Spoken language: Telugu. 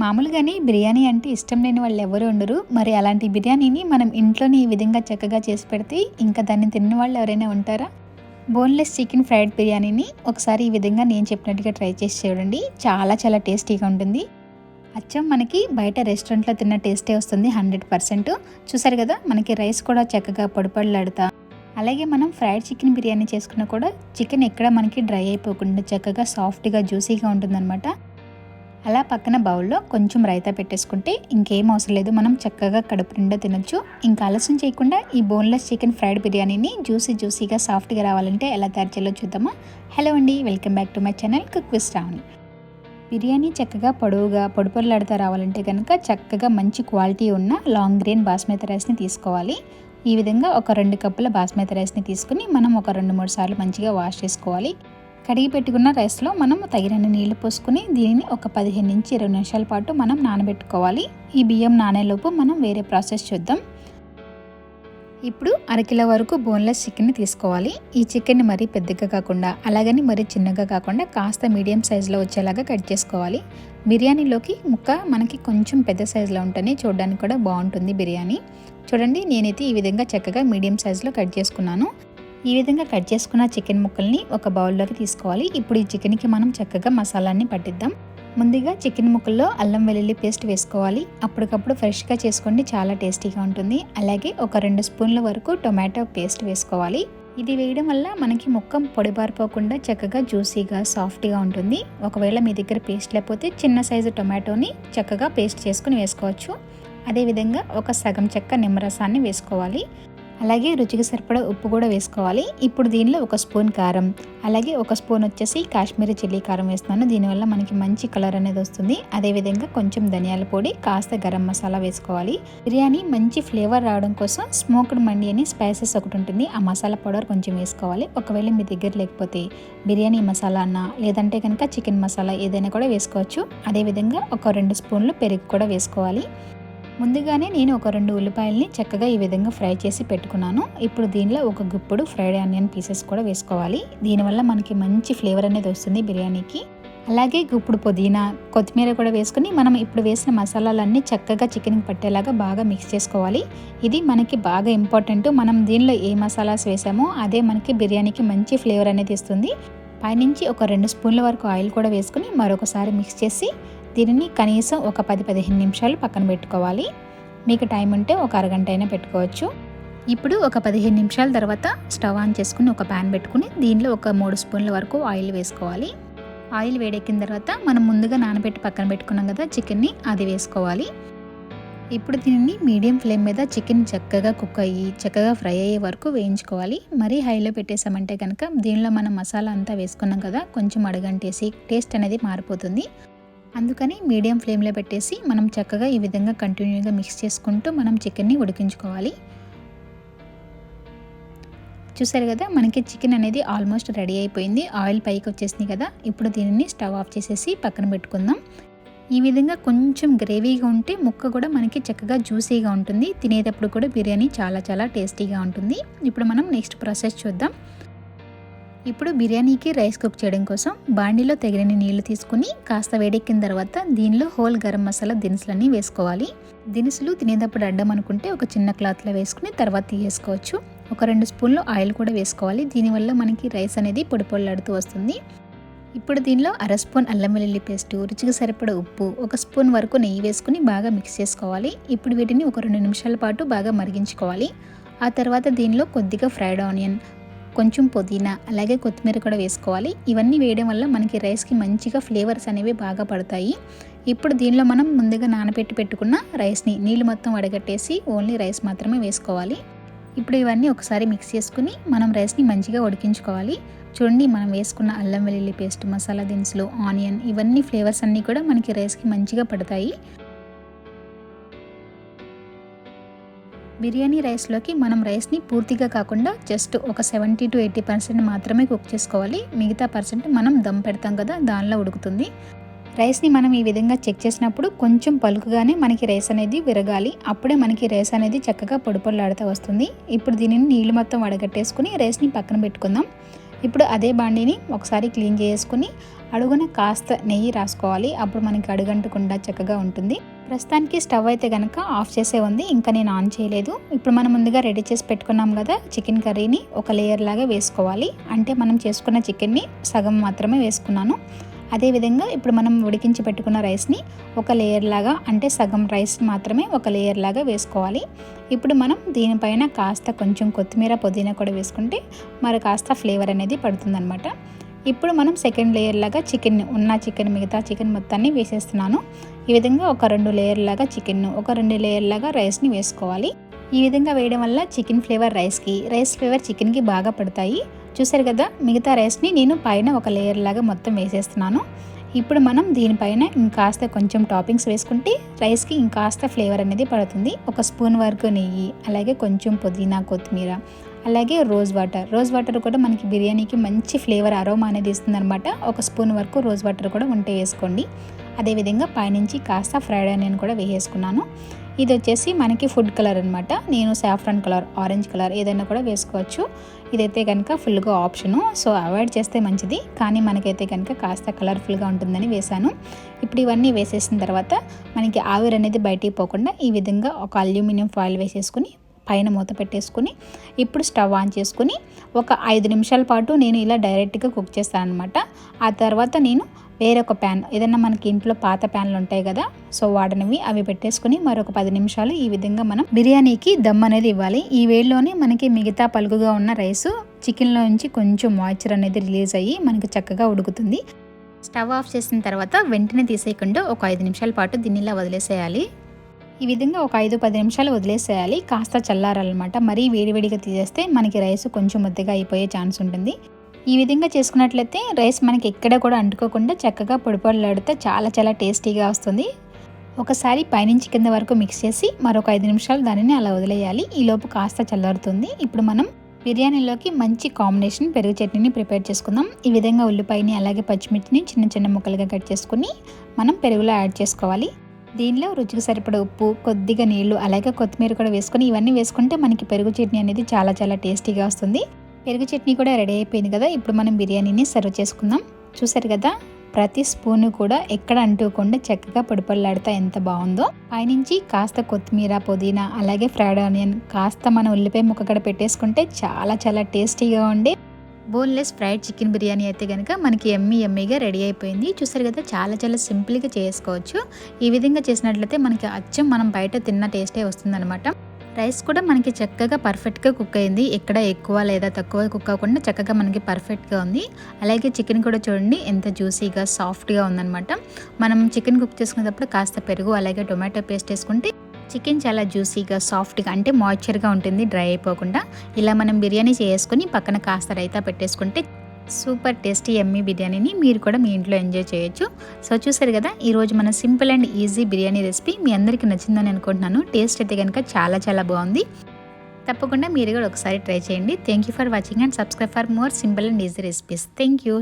మామూలుగానే బిర్యానీ అంటే ఇష్టం లేని వాళ్ళు ఎవరు ఉండరు. మరి అలాంటి బిర్యానీని మనం ఇంట్లోనే ఈ విధంగా చక్కగా చేసి పెడితే ఇంకా దాన్ని తిన్న వాళ్ళు ఎవరైనా ఉంటారా? బోన్లెస్ చికెన్ ఫ్రైడ్ బిర్యానీని ఒకసారి ఈ విధంగా నేను చెప్పినట్టుగా ట్రై చేసి చూడండి. చాలా చాలా టేస్టీగా ఉంటుంది. అచ్చం మనకి బయట రెస్టారెంట్లో తిన్న టేస్టే వస్తుంది 100%. చూసారు కదా, మనకి రైస్ కూడా చక్కగా పొడిపొడిలాడుతా, అలాగే మనం ఫ్రైడ్ చికెన్ బిర్యానీ చేసుకున్నా కూడా చికెన్ ఎక్కడ మనకి డ్రై అయిపోకుండా చక్కగా సాఫ్ట్గా జ్యూసీగా ఉంటుందన్నమాట. అలా పక్కన బౌల్లో కొంచెం రైతా పెట్టేసుకుంటే ఇంకేం అవసరం లేదు, మనం చక్కగా కడుపు నిండా తినొచ్చు. ఇంకా ఆలస్యం చేయకుండా ఈ బోన్లెస్ చికెన్ ఫ్రైడ్ బిర్యానీని జ్యూసీగా సాఫ్ట్గా రావాలంటే ఎలా తయారు చేయాలో చూద్దామా. హలో అండి, welcome back to my channel cook with Shravani. Biryani చక్కగా పొడవుగా పొడిపొరలాడుతూ రావాలంటే కనుక చక్కగా మంచి క్వాలిటీ ఉన్న లాంగ్ గ్రెయిన్ బాస్మతి రైస్ని తీసుకోవాలి. ఈ విధంగా ఒక 2 కప్పుల బాస్మతి రైస్ని తీసుకుని మనం ఒక 2-3 సార్లు మంచిగా వాష్ చేసుకోవాలి. కడిగి పెట్టుకున్న రైస్లో మనం తగినన్ని నీళ్లు పోసుకుని దీనిని ఒక 15 నుంచి 20 నిమిషాల పాటు మనం నానబెట్టుకోవాలి. ఈ బియ్యం నానేలోపు మనం వేరే ప్రాసెస్ చూద్దాం. ఇప్పుడు 1 కిలో వరకు బోన్లెస్ చికెన్ని తీసుకోవాలి. ఈ చికెన్ని మరీ పెద్దగా కాకుండా అలాగని మరీ చిన్నగా కాకుండా కాస్త మీడియం సైజులో వచ్చేలాగా కట్ చేసుకోవాలి. బిర్యానీలోకి ముక్క మనకి కొంచెం పెద్ద సైజులో ఉంటేనే చూడడానికి కూడా బాగుంటుంది బిర్యానీ. చూడండి, నేనైతే ఈ విధంగా చక్కగా మీడియం సైజులో కట్ చేసుకున్నాను. ఈ విధంగా కట్ చేసుకున్న చికెన్ ముక్కల్ని ఒక బౌల్లోకి తీసుకోవాలి. ఇప్పుడు ఈ చికెన్కి మనం చక్కగా మసాలాన్ని పట్టిద్దాం. ముందుగా చికెన్ ముక్కల్లో అల్లం వెల్లుల్లి పేస్ట్ వేసుకోవాలి. అప్పటికప్పుడు ఫ్రెష్గా చేసుకోండి, చాలా టేస్టీగా ఉంటుంది. అలాగే ఒక 2 స్పూన్ల వరకు టొమాటో పేస్ట్ వేసుకోవాలి. ఇది వేయడం వల్ల మనకి ముక్క పొడిబారిపోకుండా చక్కగా జ్యూసీగా సాఫ్ట్గా ఉంటుంది. ఒకవేళ మీ దగ్గర పేస్ట్ లేకపోతే చిన్న సైజు టొమాటోని చక్కగా పేస్ట్ చేసుకుని వేసుకోవచ్చు. అదేవిధంగా ఒక సగం చెక్క నిమ్మరసాన్ని వేసుకోవాలి. అలాగే రుచికి సరిపడా ఉప్పు కూడా వేసుకోవాలి. ఇప్పుడు దీనిలో 1 స్పూన్ కారం, అలాగే 1 స్పూన్ వచ్చేసి కాశ్మీరీ చిల్లీ కారం వేస్తున్నాను. దీనివల్ల మనకి మంచి కలర్ అనేది వస్తుంది. అదేవిధంగా కొంచెం ధనియాల పొడి, కాస్త గరం మసాలా వేసుకోవాలి. బిర్యానీ మంచి ఫ్లేవర్ రావడం కోసం స్మోక్డ్ మండి అని స్పైసెస్ ఒకటి ఉంటుంది, ఆ మసాలా పౌడర్ కొంచెం వేసుకోవాలి. ఒకవేళ మీ దగ్గర లేకపోతే బిర్యానీ మసాలా అన్న లేదంటే కనుక చికెన్ మసాలా ఏదైనా కూడా వేసుకోవచ్చు. అదేవిధంగా ఒక 2 స్పూన్లు పెరుగు కూడా వేసుకోవాలి. ముందుగానే నేను ఒక 2 ఉల్లిపాయలని చక్కగా ఈ విధంగా ఫ్రై చేసి పెట్టుకున్నాను. ఇప్పుడు దీనిలో ఒక గుప్పుడు ఫ్రైడ్ ఆనియన్ పీసెస్ కూడా వేసుకోవాలి. దీనివల్ల మనకి మంచి ఫ్లేవర్ అనేది వస్తుంది బిర్యానీకి. అలాగే గుప్పుడు పుదీనా, కొత్తిమీర కూడా వేసుకుని మనం ఇప్పుడు వేసిన మసాలాలన్నీ చక్కగా చికెన్కి పట్టేలాగా బాగా మిక్స్ చేసుకోవాలి. ఇది మనకి బాగా ఇంపార్టెంట్. మనం దీనిలో ఏ మసాలాస్ వేసామో అదే మనకి బిర్యానీకి మంచి ఫ్లేవర్ అనేది ఇస్తుంది. పైనుంచి ఒక 2 స్పూన్ల వరకు ఆయిల్ కూడా వేసుకుని మరొకసారి మిక్స్ చేసి దీనిని కనీసం ఒక 10-15 నిమిషాలు పక్కన పెట్టుకోవాలి. మీకు టైం ఉంటే ఒక అరగంట అయినా పెట్టుకోవచ్చు. ఇప్పుడు ఒక 15 నిమిషాల తర్వాత స్టవ్ ఆన్ చేసుకుని ఒక ప్యాన్ పెట్టుకుని దీనిలో ఒక 3 స్పూన్ల వరకు ఆయిల్ వేసుకోవాలి. ఆయిల్ వేడెక్కిన తర్వాత మనం ముందుగా నానబెట్టి పక్కన పెట్టుకున్నాం కదా చికెన్ని, అది వేసుకోవాలి. ఇప్పుడు దీనిని మీడియం ఫ్లేమ్ మీద చికెన్ చక్కగా కుక్ అయ్యి చక్కగా ఫ్రై అయ్యే వరకు వేయించుకోవాలి. మరీ హైలో పెట్టేసామంటే కనుక దీనిలో మనం మసాలా అంతా వేసుకున్నాం కదా, కొంచెం అడుగంటేసి టేస్ట్ అనేది మారిపోతుంది. అందుకని మీడియం ఫ్లేమ్లో పెట్టేసి మనం చక్కగా ఈ విధంగా కంటిన్యూగా మిక్స్ చేసుకుంటూ మనం చికెన్ని ఉడికించుకోవాలి. చూసారు కదా, మనకి చికెన్ అనేది ఆల్మోస్ట్ రెడీ అయిపోయింది. ఆయిల్ పైకి వచ్చేసింది కదా, ఇప్పుడు దీనిని స్టవ్ ఆఫ్ చేసేసి పక్కన పెట్టుకుందాం. ఈ విధంగా కొంచెం గ్రేవీగా ఉంటే ముక్క కూడా మనకి చక్కగా జ్యూసీగా ఉంటుంది. తినేటప్పుడు కూడా బిర్యానీ చాలా చాలా టేస్టీగా ఉంటుంది. ఇప్పుడు మనం నెక్స్ట్ ప్రాసెస్ చూద్దాం. ఇప్పుడు బిర్యానీకి రైస్ కుక్ చేయడం కోసం బాండీలో తగినన్ని నీళ్లు తీసుకుని కాస్త వేడెక్కిన తర్వాత దీనిలో హోల్ గరం మసాలా దినుసులన్నీ వేసుకోవాలి. దినుసులు తినేటప్పుడు అడ్డం అనుకుంటే ఒక చిన్న క్లాత్లో వేసుకుని తర్వాత తీసేసుకోవచ్చు. ఒక 2 స్పూన్లు ఆయిల్ కూడా వేసుకోవాలి. దీనివల్ల మనకి రైస్ అనేది పొడిపొడిలాడుతూ వస్తుంది. ఇప్పుడు దీనిలో 1/2 స్పూన్ అల్లం వెల్లుల్లి పేస్టు, రుచికి సరిపడా ఉప్పు, 1 స్పూన్ వరకు నెయ్యి వేసుకుని బాగా మిక్స్ చేసుకోవాలి. ఇప్పుడు వీటిని ఒక 2 నిమిషాల పాటు బాగా మరిగించుకోవాలి. ఆ తర్వాత దీనిలో కొద్దిగా ఫ్రైడ్ ఆనియన్, కొంచెం పుదీనా, అలాగే కొత్తిమీర కూడా వేసుకోవాలి. ఇవన్నీ వేయడం వల్ల మనకి రైస్కి మంచిగా ఫ్లేవర్స్ అనేవి బాగా పడతాయి. ఇప్పుడు దీనిలో మనం ముందుగా నానబెట్టి పెట్టుకున్న రైస్ని నీళ్ళు మొత్తం వడగట్టేసి ఓన్లీ రైస్ మాత్రమే వేసుకోవాలి. ఇప్పుడు ఇవన్నీ ఒకసారి మిక్స్ చేసుకుని మనం రైస్ని మంచిగా ఉడికించుకోవాలి. చూడండి, మనం వేసుకున్న అల్లం వెల్లుల్లి పేస్ట్, మసాలా దినుసులు, ఆనియన్ ఇవన్నీ ఫ్లేవర్స్ అన్నీ కూడా మనకి రైస్కి మంచిగా పడతాయి. బిర్యానీ రైస్లోకి మనం రైస్ని పూర్తిగా కాకుండా జస్ట్ ఒక 70-80% మాత్రమే కుక్ చేసుకోవాలి. మిగతా పర్సెంట్ మనం దమ్ పెడతాం కదా, దానిలో ఉడుకుతుంది. రైస్ని మనం ఈ విధంగా చెక్ చేసినప్పుడు కొంచెం పలుకుగానే మనకి రైస్ అనేది విరగాలి. అప్పుడే మనకి రైస్ అనేది చక్కగా పొడిపొడిలాడుతూ వస్తుంది. ఇప్పుడు దీనిని నీళ్ళు మొత్తం వడగట్టేసుకుని రైస్ని పక్కన పెట్టుకుందాం. ఇప్పుడు అదే బాండీని ఒకసారి క్లీన్ చేసుకుని అడుగున కాస్త నెయ్యి రాసుకోవాలి. అప్పుడు మనకి అడుగంటకుండా చక్కగా ఉంటుంది. ప్రస్తుతానికి స్టవ్ అయితే కనుక ఆఫ్ చేసే ఉంది, ఇంకా నేను ఆన్ చేయలేదు. ఇప్పుడు మనం ముందుగా రెడీ చేసి పెట్టుకున్నాం కదా చికెన్ కర్రీని ఒక లేయర్ లాగా వేసుకోవాలి. అంటే మనం చేసుకున్న చికెన్ని సగం మాత్రమే వేసుకున్నాను. అదేవిధంగా ఇప్పుడు మనం ఉడికించి పెట్టుకున్న రైస్ని ఒక లేయర్ లాగా, అంటే సగం రైస్ మాత్రమే ఒక లేయర్ లాగా వేసుకోవాలి. ఇప్పుడు మనం దీనిపైన కాస్త కొంచెం కొత్తిమీర పుదీనా కూడా వేసుకుంటే మరి కాస్త ఫ్లేవర్ అనేది పడుతుందన్నమాట. ఇప్పుడు మనం సెకండ్ లేయర్ లాగా మిగతా చికెన్ మొత్తాన్ని వేసేస్తున్నాను. ఈ విధంగా ఒక 2 లేయర్ లాగా చికెన్, ఒక 2 లేయర్ లాగా రైస్ని వేసుకోవాలి. ఈ విధంగా వేయడం వల్ల చికెన్ ఫ్లేవర్ రైస్కి, రైస్ ఫ్లేవర్ చికెన్కి బాగా పడతాయి. చూసారు కదా, మిగతా రైస్ని నేను పైన ఒక లేయర్ లాగా మొత్తం వేసేస్తున్నాను. ఇప్పుడు మనం దీనిపైన ఇంకాస్త కొంచెం టాపింగ్స్ వేసుకుంటే రైస్కి ఇంకాస్త ఫ్లేవర్ అనేది పడుతుంది. ఒక స్పూన్ వరకు నెయ్యి, అలాగే కొంచెం పుదీనా కొత్తిమీర, అలాగే రోజ్ వాటర్ కూడా మనకి బిర్యానీకి మంచి ఫ్లేవర్ అరోమా అనేది ఇస్తుంది అనమాట. ఒక స్పూన్ వరకు రోజ్ వాటర్ కూడా ఉంటే వేసుకోండి. అదేవిధంగా పైనుంచి కాస్త ఫ్రైడ్ ఆనియన్ కూడా వేసేసుకున్నాను. ఇది వచ్చేసి మనకి ఫుడ్ కలర్ అనమాట. నేను సాఫ్రాన్ కలర్, ఆరెంజ్ కలర్ ఏదైనా కూడా వేసుకోవచ్చు. ఇదైతే కనుక ఫుల్గా ఆప్షను, సో అవాయిడ్ చేస్తే మంచిది. కానీ మనకైతే కనుక కాస్త కలర్ఫుల్గా ఉంటుందని వేశాను. ఇప్పుడు ఇవన్నీ వేసేసిన తర్వాత మనకి ఆవిరి అనేది బయటికి పోకుండా ఈ విధంగా ఒక అల్యూమినియం ఫాయిల్ వేసేసుకుని పైన మూత పెట్టేసుకుని ఇప్పుడు స్టవ్ ఆన్ చేసుకుని ఒక 5 నిమిషాల పాటు నేను ఇలా డైరెక్ట్గా కుక్ చేస్తాను అనమాట. ఆ తర్వాత నేను వేరొక ప్యాన్, ఏదైనా మనకి ఇంట్లో పాత ప్యాన్లు ఉంటాయి కదా, సో వాడనివి అవి పెట్టేసుకుని మరొక 10 నిమిషాలు ఈ విధంగా మనం బిర్యానీకి దమ్ అనేది ఇవ్వాలి. ఈ వేడిలోనే మనకి మిగతా పలుకుగా ఉన్న రైసు చికెన్లో నుంచి కొంచెం మాయిశ్చర్ అనేది రిలీజ్ అయ్యి మనకి చక్కగా ఉడుకుతుంది. స్టవ్ ఆఫ్ చేసిన తర్వాత వెంటనే తీసేయకుండా ఒక 5 నిమిషాల పాటు దీన్ని ఇలా వదిలేసేయాలి. ఈ విధంగా ఒక 5-10 నిమిషాలు వదిలేసేయాలి. కాస్త చల్లారాలన్నమాట. మరీ వేడివేడిగా తీసేస్తే మనకి రైస్ కొంచెం ముద్దగా అయిపోయే ఛాన్స్ ఉంటుంది. ఈ విధంగా చేసుకున్నట్లయితే రైస్ మనకి ఎక్కడ కూడా అంటుకోకుండా చక్కగా పొడిపొడలాడితే చాలా చాలా టేస్టీగా వస్తుంది. ఒకసారి పైనుంచి కింద వరకు మిక్స్ చేసి మరొక 5 నిమిషాలు దానిని అలా వదిలేయాలి. ఈలోపు కాస్త చల్లారుతుంది. ఇప్పుడు మనం బిర్యానీలోకి మంచి కాంబినేషన్ పెరుగు చట్నీని ప్రిపేర్ చేసుకుందాం. ఈ విధంగా ఉల్లిపాయని అలాగే పచ్చిమిర్చిని చిన్న చిన్న ముక్కలుగా కట్ చేసుకుని మనం పెరుగులో యాడ్ చేసుకోవాలి. దీనిలో రుచికి సరిపడ ఉప్పు, కొద్దిగా నీళ్లు, అలాగే కొత్తిమీర కూడా వేసుకొని ఇవన్నీ వేసుకుంటే మనకి పెరుగు చట్నీ అనేది చాలా చాలా టేస్టీగా వస్తుంది. పెరుగు చట్నీ కూడా రెడీ అయిపోయింది కదా. ఇప్పుడు మనం బిర్యానీని సర్వ్ చేసుకుందాం. చూసారు కదా, ప్రతి స్పూను కూడా ఎక్కడ అంటుకోకుండా చక్కగా పొడిపొడలాడుతా ఎంత బాగుందో. పైనుంచి కాస్త కొత్తిమీర పుదీనా అలాగే ఫ్రైడ్ ఆనియన్, కాస్త మన ఉల్లిపాయ ముక్క కూడా పెట్టేసుకుంటే చాలా చాలా టేస్టీగా ఉండే బోన్లెస్ ఫ్రైడ్ చికెన్ బిర్యానీ అయితే కనుక మనకి ఎమ్మీగా రెడీ అయిపోయింది. చూసారు కదా, చాలా చాలా సింపుల్గా చేసుకోవచ్చు. ఈ విధంగా చేసినట్లయితే మనకి అచ్చం మనం బయట తిన్న టేస్టే వస్తుందన్నమాట. రైస్ కూడా మనకి చక్కగా పర్ఫెక్ట్గా కుక్ అయింది. ఎక్కడ ఎక్కువ లేదా తక్కువ కుక్ అవ్వకుండా చక్కగా మనకి పర్ఫెక్ట్గా ఉంది. అలాగే చికెన్ కూడా చూడండి ఎంత జ్యూసీగా సాఫ్ట్గా ఉందన్నమాట. మనం చికెన్ కుక్ చేసుకునేటప్పుడు కాస్త పెరుగు అలాగే టొమాటో పేస్ట్ వేసుకుంటే చికెన్ చాలా జ్యూసీగా సాఫ్ట్గా, అంటే మాయిశ్చర్గా ఉంటుంది, డ్రై అయిపోకుండా. ఇలా మనం బిర్యానీ చేసుకుని పక్కన కాస్త రైతా పెట్టేసుకుంటే సూపర్ టేస్టీ ఎమ్మీ బిర్యానీని మీరు కూడా మీ ఇంట్లో ఎంజాయ్ చేయొచ్చు. సో చూసారు కదా, ఈరోజు మన simple and easy biryani recipe మీ అందరికీ నచ్చిందని అనుకుంటున్నాను. టేస్ట్ అయితే కనుక చాలా చాలా బాగుంది. తప్పకుండా మీరు కూడా ఒకసారి ట్రై చేయండి. Thank you for watching and subscribe for more simple and easy recipes. Thank you.